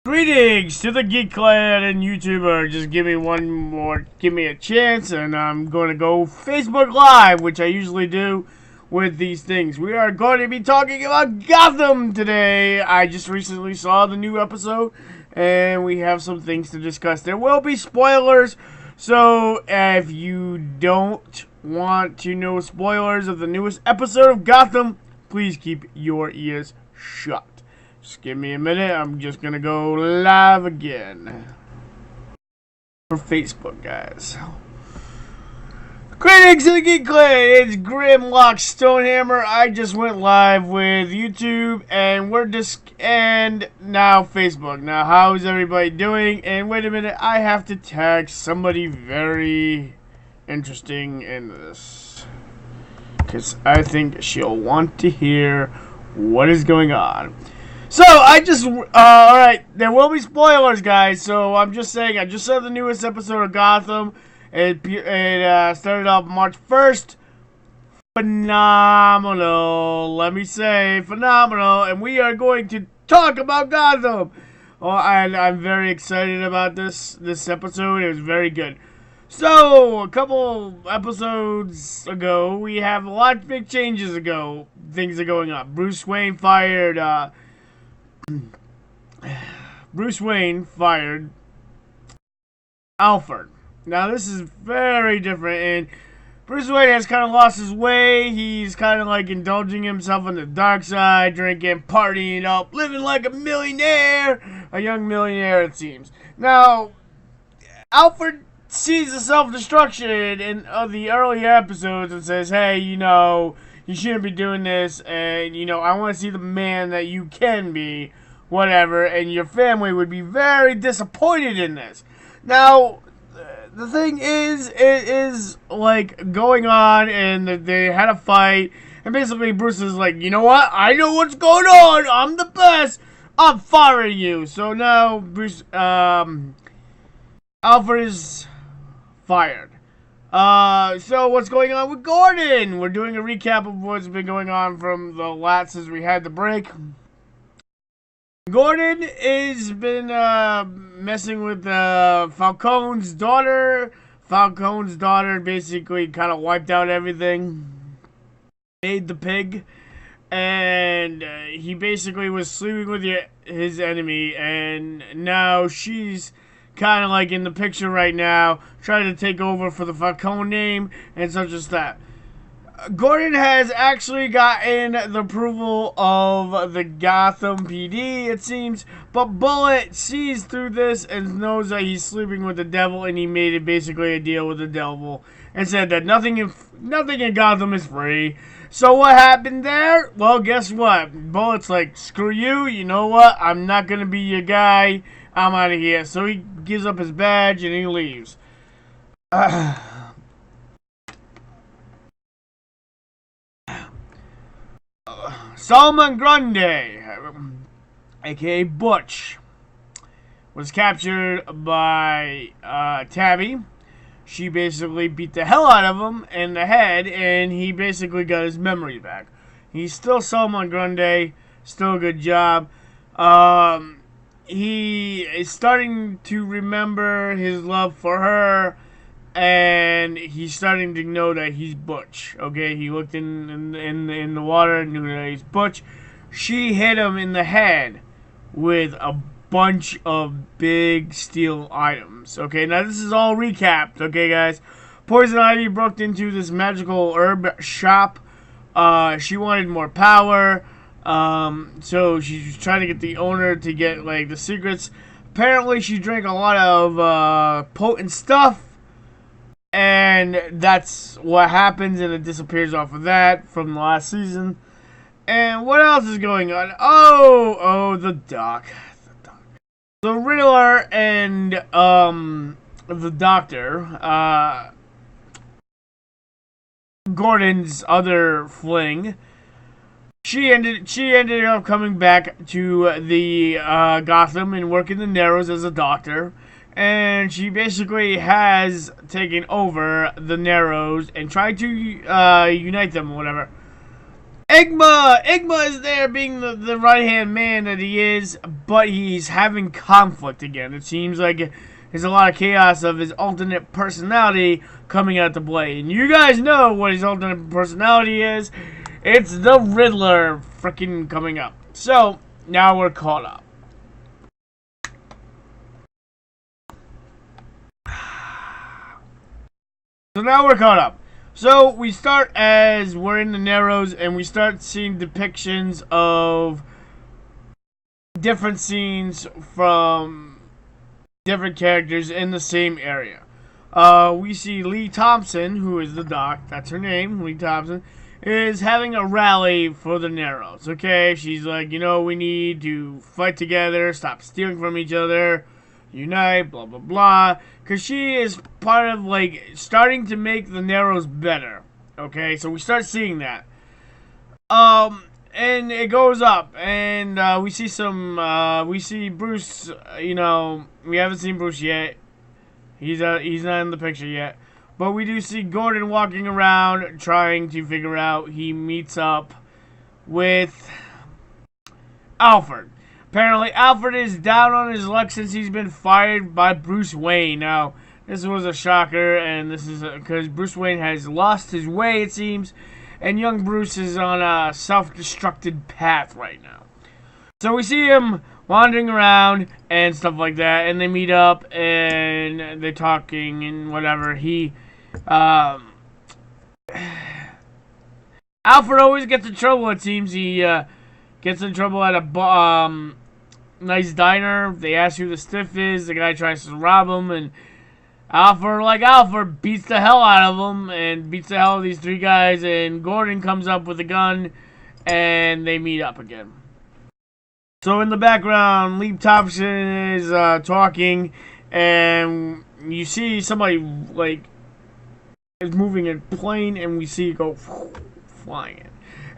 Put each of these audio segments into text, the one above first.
Greetings to the Geek Clan and YouTuber. Just give me a chance, and I'm going to go Facebook Live, which I usually do with these things. We are going to be talking about Gotham today. I just recently saw the new episode, and we have some things to discuss. There will be spoilers, so if you don't want to know spoilers of the newest episode of Gotham, please keep your ears shut. Just give me a minute. I'm just gonna go live again for Facebook, guys. Greetings to the Geek Clan. It's Grimlock Stonehammer. I just went live with YouTube, and and now Facebook. Now, how's everybody doing? And wait a minute, I have to tag somebody very interesting in this, because I think she'll want to hear what is going on. So, alright, there will be spoilers, guys, so I'm just saying, I just saw the newest episode of Gotham. It started off March 1st. Phenomenal, let me say, phenomenal, and we are going to talk about Gotham. Oh, and I'm very excited about this episode. It was very good. So, a couple episodes ago, we have a lot of big changes things are going on. Bruce Wayne fired Alfred. Now, this is very different, and Bruce Wayne has kind of lost his way. He's kind of like indulging himself on the dark side, drinking, partying up, living like a millionaire, a young millionaire, it seems. Now, Alfred sees the self-destruction in the earlier episodes and says, hey, you shouldn't be doing this, and, I want to see the man that you can be, whatever, and your family would be very disappointed in this. Now, the thing is, it is, like, going on, and they had a fight, and basically Bruce is like, you know what, I know what's going on, I'm the best, I'm firing you. So now, Alfred is fired. So what's going on with Gordon? We're doing a recap of what's been going on from the last since we had the break. Gordon has been messing with Falcone's daughter. Falcone's daughter basically kind of wiped out everything. Made the pig. And he basically was sleeping with his enemy. And now she's kind of like in the picture right now, trying to take over for the Falcone name and such as that. Gordon has actually gotten the approval of the Gotham PD, it seems, but Bullet sees through this and knows that he's sleeping with the devil, and he made it basically a deal with the devil and said that nothing in Gotham is free. So what happened there? Well, guess what? Bullet's like, screw you, you know what? I'm not going to be your guy. I'm out of here. So he gives up his badge and he leaves. Salman Grande, aka Butch, was captured by Tabby. She basically beat the hell out of him in the head, and he basically got his memory back. He's still Salman Grande, still a good job. He is starting to remember his love for her, and he's starting to know that he's Butch. Okay, he looked in the water and knew that he's Butch. She hit him in the head with a bunch of big steel items. Okay, now this is all recapped. Okay, guys. Poison Ivy broke into this magical herb shop. She wanted more power. So she's trying to get the owner to get, like, the secrets. Apparently, she drank a lot of, potent stuff. And that's what happens, and it disappears off of that from the last season. And what else is going on? Oh, the Doc. The Riddler and, the Doctor, Gordon's other fling, She ended up coming back to the Gotham and working the Narrows as a doctor, and she basically has taken over the Narrows and tried to unite them or whatever. Igma is there being the right-hand man that he is, but he's having conflict again. It seems like there's a lot of chaos of his alternate personality coming out to play. And you guys know what his alternate personality is. It's the Riddler freaking coming up. So, now we're caught up. So now we're caught up. So we start as we're in the Narrows and we start seeing depictions of different scenes from different characters in the same area. We see Lee Thompson, who is the Doc, that's her name, Lee Thompson, is having a rally for the Narrows, okay? She's like, you know, we need to fight together, stop stealing from each other, unite, blah, blah, blah. Because she is part of, like, starting to make the Narrows better, okay? So we start seeing that. And it goes up, and we see we see Bruce, you know, we haven't seen Bruce yet. He's not in the picture yet. But we do see Gordon walking around trying to figure out. He meets up with Alfred. Apparently, Alfred is down on his luck since he's been fired by Bruce Wayne. Now, this was a shocker, and this is because Bruce Wayne has lost his way, it seems, and young Bruce is on a self-destructed path right now. So we see him wandering around and stuff like that, and they meet up, and they're talking and whatever. Alfred always gets in trouble, it seems. He gets in trouble at a nice diner. They ask who the stiff is. The guy tries to rob him, and Alfred beats the hell out of him and beats the hell out of these three guys, and Gordon comes up with a gun, and they meet up again. So in the background, Lee Thompson is talking, and you see somebody, like, is moving a plane, and we see it go flying in.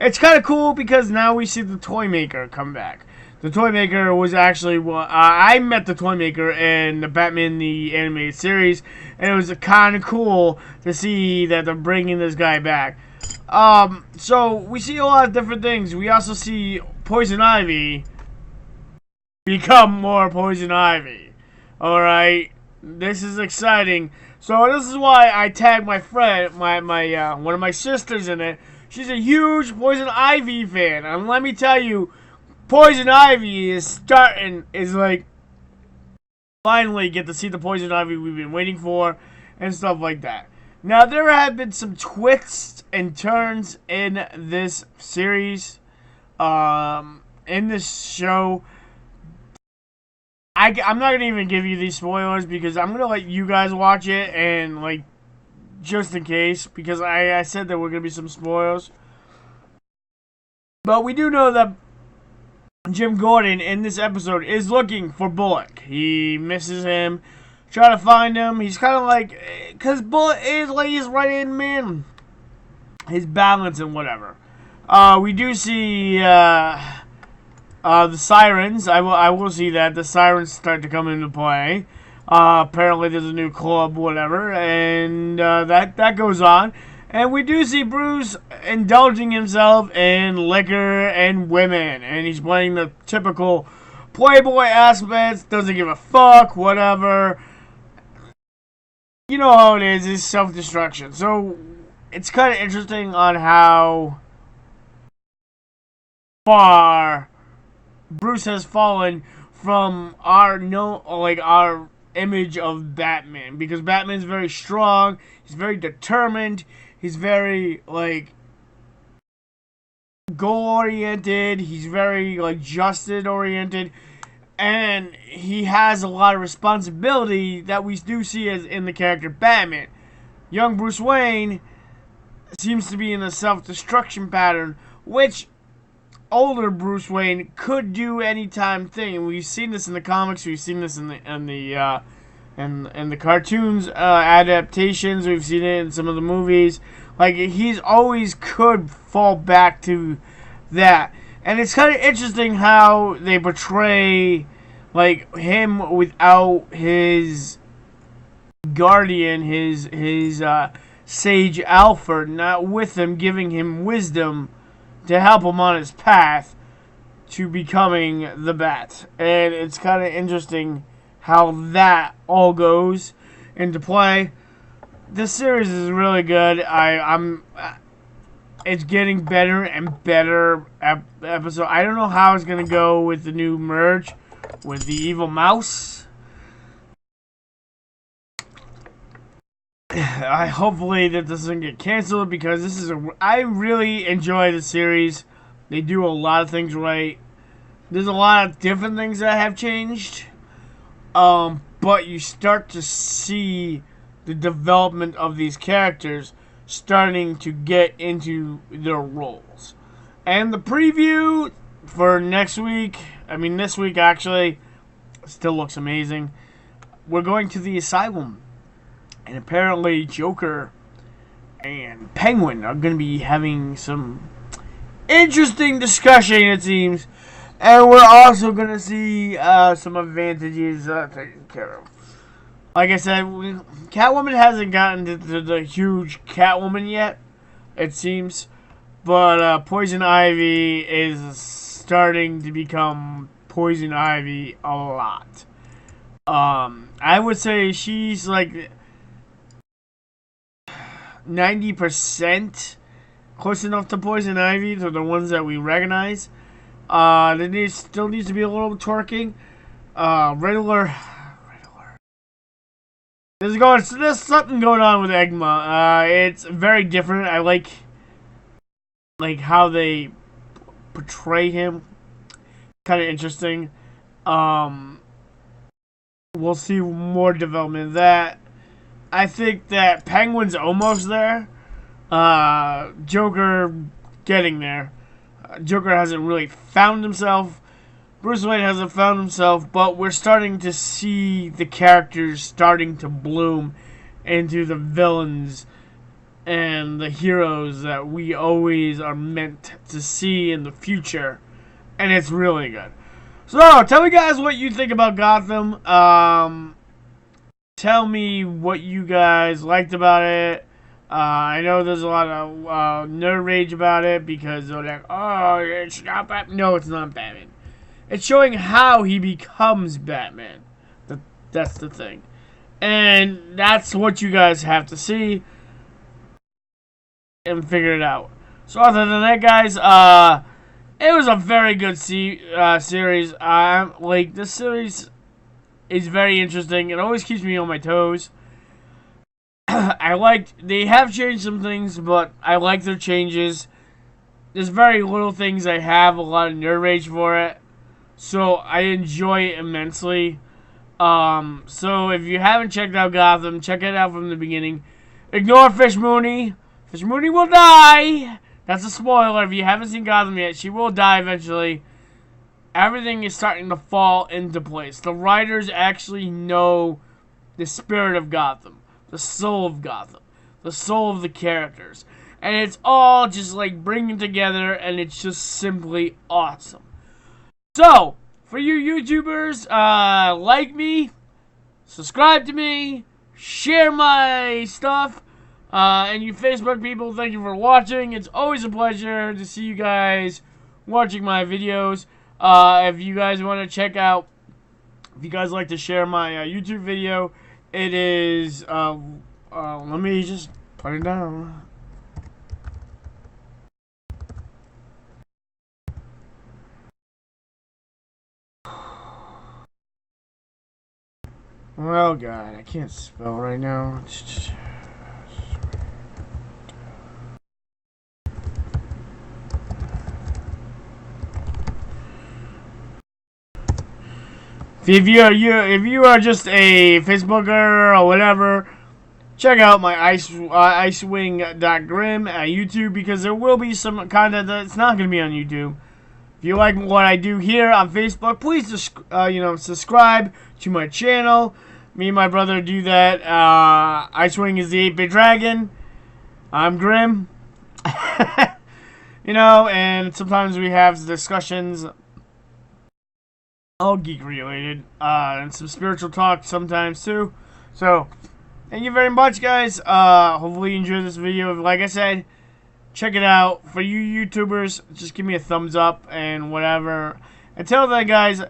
It's kind of cool because now we see the Toy Maker come back. The Toy Maker was actually, I met the Toy Maker in the Batman the Animated Series, and it was kind of cool to see that they're bringing this guy back. So we see a lot of different things. We also see Poison Ivy become more Poison Ivy. Alright, this is exciting. So this is why I tagged my friend, one of my sisters in it. She's a huge Poison Ivy fan, and let me tell you, Poison Ivy is like, finally get to see the Poison Ivy we've been waiting for, and stuff like that. Now, there have been some twists and turns in this series, in this show. I'm not going to even give you these spoilers, because I'm going to let you guys watch it, and, like, just in case, because I said there were going to be some spoilers. But we do know that Jim Gordon in this episode is looking for Bullock. He misses him, trying to find him. He's kind of like, because Bullock is like his right-hand man, his balance and whatever. We do see the sirens. I will see that the sirens start to come into play. Apparently there's a new club, whatever, and that goes on. And we do see Bruce indulging himself in liquor and women. And he's playing the typical playboy aspects. Doesn't give a fuck. Whatever. You know how it is. It's self-destruction. So, it's kind of interesting on how far Bruce has fallen from our image of Batman. Because Batman's very strong. He's very determined. He's very, like, goal-oriented. He's very, like, justice-oriented. And he has a lot of responsibility that we do see as in the character Batman. Young Bruce Wayne seems to be in a self-destruction pattern, which older Bruce Wayne could do anytime thing. We've seen this in the comics. We've seen this in the cartoons adaptations. We've seen it in some of the movies. Like, he's always could fall back to that. And it's kind of interesting how they portray, like, him without his guardian, his sage Alfred, not with him, giving him wisdom to help him on his path to becoming the Bat. And it's kind of interesting how that all goes into play. This series is really good. It's getting better and better episode. I don't know how it's gonna go with the new merge with the evil mouse. Hopefully that doesn't get canceled, because this is I really enjoy the series. They do a lot of things right. There's a lot of different things that have changed. But you start to see the development of these characters starting to get into their roles. And the preview for next week, this week actually, still looks amazing. We're going to the asylum. And apparently Joker and Penguin are going to be having some interesting discussion, it seems. And we're also going to see some advantages taken care of. Like I said, Catwoman hasn't gotten to the huge Catwoman yet, it seems. But Poison Ivy is starting to become Poison Ivy a lot. I would say she's like 90% close enough to Poison Ivy, to the ones that we recognize. There still needs to be a little twerking. Riddler. There's something going on with Egma. It's very different. I like how they portray him. Kind of interesting. We'll see more development of that. I think that Penguin's almost there. Joker getting there. Joker hasn't really found himself. Bruce Wayne hasn't found himself, but we're starting to see the characters starting to bloom into the villains and the heroes that we always are meant to see in the future. And it's really good. So, tell me guys what you think about Gotham. Tell me what you guys liked about it. I know there's a lot of nerd rage about it, because they're like, oh, it's not Batman. No, it's not Batman. It's showing how he becomes Batman. That's the thing. And that's what you guys have to see and figure it out. So other than that, guys, it was a very good series. This series is very interesting. It always keeps me on my toes. They have changed some things, but I like their changes. There's very little things I have a lot of nerd rage for it. So I enjoy it immensely. So if you haven't checked out Gotham, check it out from the beginning. Ignore Fish Mooney. Fish Mooney will die. That's a spoiler. If you haven't seen Gotham yet, she will die eventually. Everything is starting to fall into place. The writers actually know the spirit of Gotham, the soul of Gotham, the soul of the characters. And it's all just like bringing together, and it's just simply awesome. So, for you YouTubers, like me, subscribe to me, share my stuff, and you Facebook people, thank you for watching. It's always a pleasure to see you guys watching my videos. If you guys want to check out, if you guys like to share my YouTube video, it is, let me just put it down. Oh God, I can't spell right now. If you are just a Facebooker or whatever, check out my icewing.grim at YouTube, because there will be some content that's not going to be on YouTube. If you like what I do here on Facebook, please just subscribe to my channel. Me and my brother do that. Icewing is the 8-bit dragon. I'm Grim. And sometimes we have discussions, all geek related, and some spiritual talk sometimes too. So, thank you very much, guys. Hopefully you enjoyed this video. Like I said, check it out. For you YouTubers, just give me a thumbs up and whatever. Until then, guys,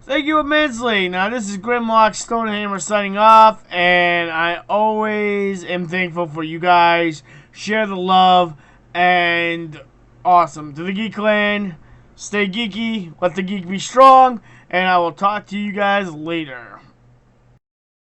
thank you immensely. Now, this is Grimlock Stonehammer signing off, and I always am thankful for you guys. Share the love, and awesome. To the Geek Clan, stay geeky, let the geek be strong, and I will talk to you guys later.